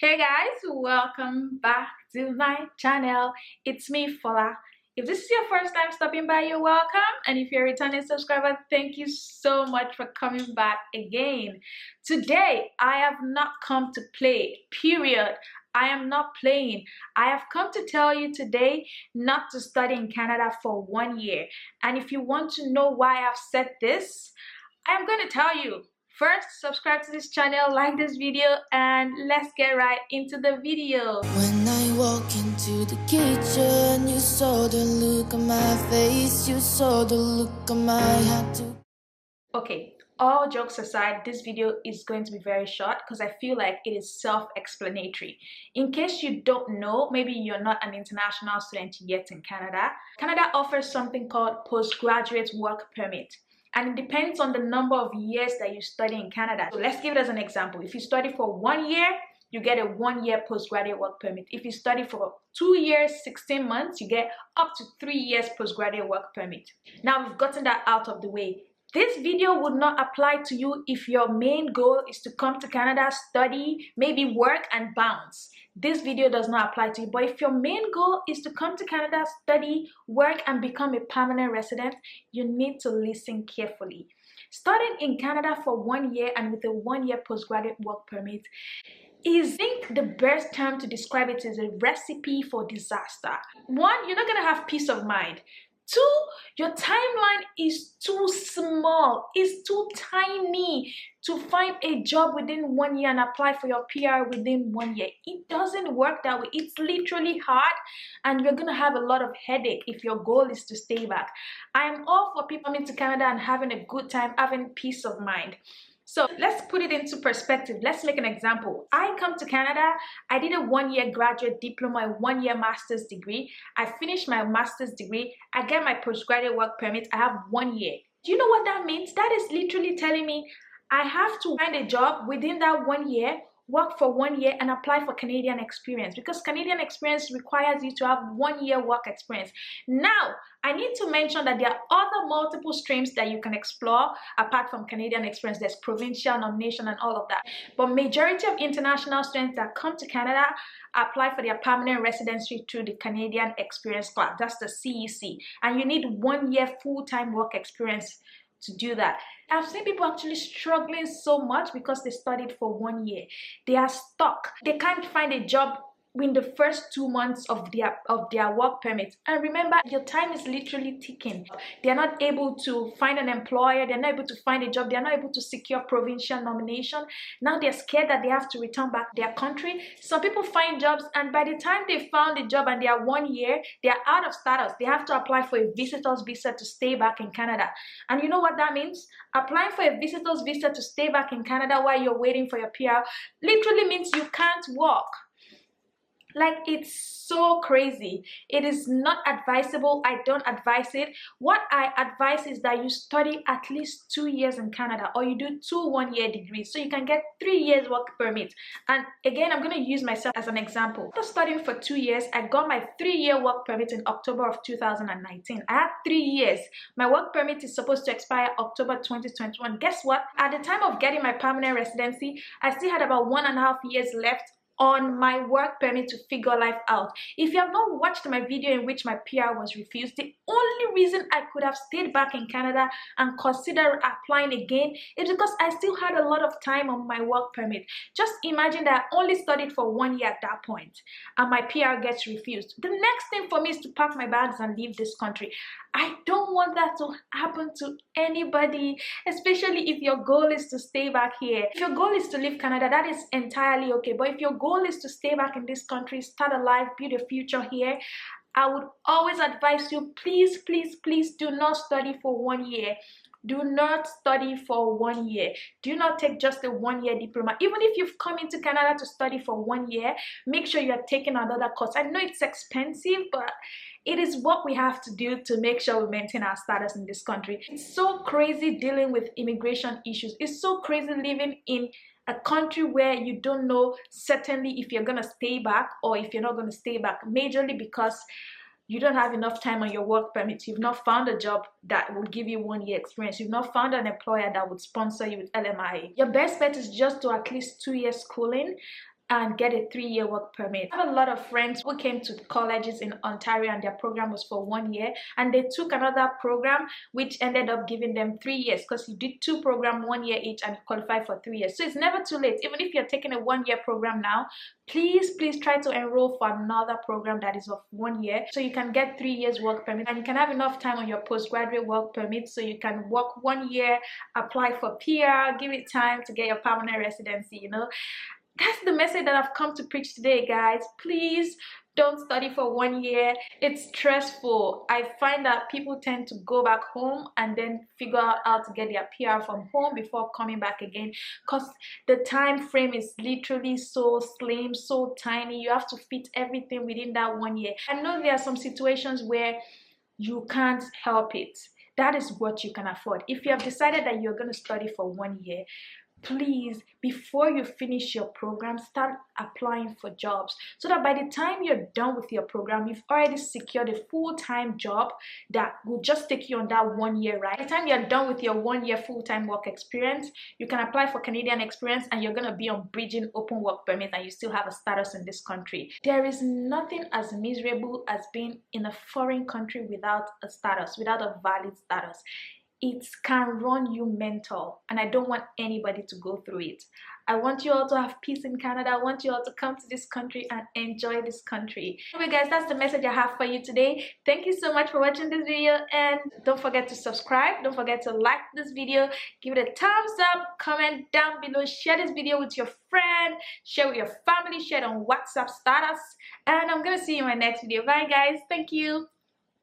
Hey guys, welcome back to my channel. It's me, Fola. If this is your first time stopping by, you're welcome. And if you're a returning subscriber, thank you so much for coming back again. Today, I have not come to play, period. I am not playing. I have come to tell you today not to study in Canada for 1 year. And if you want to know why I've said this, I'm going to tell you. First, subscribe to this channel, like this video, and let's get right into the video. When I walk into the kitchen, you saw the look on my face, you saw the look on my heart. Okay, all jokes aside, this video is going to be very short because I feel like it is self-explanatory. In case you don't know, maybe you're not an international student yet in Canada, Canada offers something called postgraduate work permit. And it depends on the number of years that you study in Canada. So let's give it as an example. If you study for 1 year, you get a 1 year postgraduate work permit. If you study for 2 years, 16 months, you get up to 3 years postgraduate work permit. Now we've gotten that out of the way. This video would not apply to you if your main goal is to come to Canada, study, maybe work and bounce. This video does not apply to you. But if your main goal is to come to Canada, study, work and become a permanent resident, you need to listen carefully. Studying in Canada for 1 year and with a 1 year postgraduate work permit is, I think the best term to describe it is a recipe for disaster. One, you're not going to have peace of mind. Two, your timeline is too small, it's too tiny to find a job within 1 year and apply for your PR within 1 year. It doesn't work that way. It's literally hard and you're gonna have a lot of headache if your goal is to stay back. I'm all for people coming to Canada and having a good time, having peace of mind. So let's put it into perspective. Let's make an example. I come to Canada, I did a 1 year graduate diploma, a 1 year master's degree. I finished my master's degree, I get my postgraduate work permit, I have 1 year. Do you know what that means? That is literally telling me I have to find a job within that 1 year, work for 1 year and apply for Canadian experience because Canadian experience requires you to have 1 year work experience. Now, I need to mention that there are other multiple streams that you can explore apart from Canadian experience. There's provincial, nomination and all of that. But majority of international students that come to Canada apply for their permanent residency through the Canadian experience class. That's the CEC. And you need 1 year full-time work experience to do that. I've seen people actually struggling so much because they studied for 1 year. They are stuck. They can't find a job in the first 2 months of their work permit. And remember, your time is literally ticking. They're not able to find an employer. They're not able to find a job. They're not able to secure provincial nomination. Now they're scared that they have to return back to their country. Some people find jobs and by the time they found a job and they are 1 year, they're out of status. They have to apply for a visitor's visa to stay back in Canada. And you know what that means? Applying for a visitor's visa to stay back in Canada while you're waiting for your PR literally means you can't work. Like, it's so crazy. It is not advisable. I don't advise it. What I advise is that you study at least 2 years in Canada or you do 2 1-year degrees so you can get 3 years work permit. And again, I'm going to use myself as an example. After studying for 2 years, I got my 3-year work permit in October of 2019. I had 3 years. My work permit is supposed to expire October 2021. Guess what? At the time of getting my permanent residency, I still had about 1.5 years left on my work permit to figure life out. If you have not watched my video in which my PR was refused, the only reason I could have stayed back in Canada and consider applying again is because I still had a lot of time on my work permit. Just imagine that I only studied for 1 year at that point and my PR gets refused. The next thing for me is to pack my bags and leave this country. I don't want that to happen to anybody, especially if your goal is to stay back here. If your goal is to leave Canada, that is entirely okay. But if your goal is to stay back in this country, start a life, build a future here, I would always advise you, please, please, please do not study for 1 year. Do not study for 1 year. Do not take just a 1 year diploma. Even if you've come into Canada to study for 1 year, make sure you are taking another course. I know it's expensive, but it is what we have to do to make sure we maintain our status in this country. It's so crazy dealing with immigration issues. It's so crazy living in a country where you don't know certainly if you're going to stay back or if you're not going to stay back, majorly because you don't have enough time on your work permit. You've not found a job that will give you 1 year experience. You've not found an employer that would sponsor you with LMI. Your best bet is just to at least 2 years schooling. and get a 3-year work permit. I have a lot of friends who came to colleges in Ontario and their program was for 1 year, and they took another program which ended up giving them 3 years, because you did 2 programs 1 year each and you qualify for 3 years. So it's never too late. Even if you're taking a 1-year program now, please try to enroll for another program that is of 1 year, so you can get 3 years work permit, and you can have enough time on your postgraduate work permit so you can work 1 year, apply for PR, give it time to get your permanent residency. You know, that's the message that I've come to preach today, guys. Please don't study for 1 year. It's stressful. I find that people tend to go back home and then figure out how to get their PR from home before coming back again, because the time frame is literally so slim, so tiny. You have to fit everything within that 1 year. I know there are some situations where you can't help it. That is what you can afford. If you have decided that you're going to study for 1 year, please, before you finish your program, start applying for jobs, so that by the time you're done with your program, you've already secured a full-time job that will just take you on that 1 year, right? By the time you're done with your 1 year full-time work experience, you can apply for Canadian experience and you're going to be on bridging open work permit and you still have a status in this country. There is nothing as miserable as being in a foreign country without a status, without a valid status. It can run you mental, and I don't want anybody to go through it. I want you all to have peace in Canada. I want you all to come to this country and enjoy this country. Anyway, guys, that's the message I have for you today. Thank you so much for watching this video, and don't forget to subscribe. Don't forget to like this video, give it a thumbs up, comment down below, share this video with your friend, share with your family, share it on WhatsApp status, and I'm gonna see you in my next video. Bye, guys. Thank you.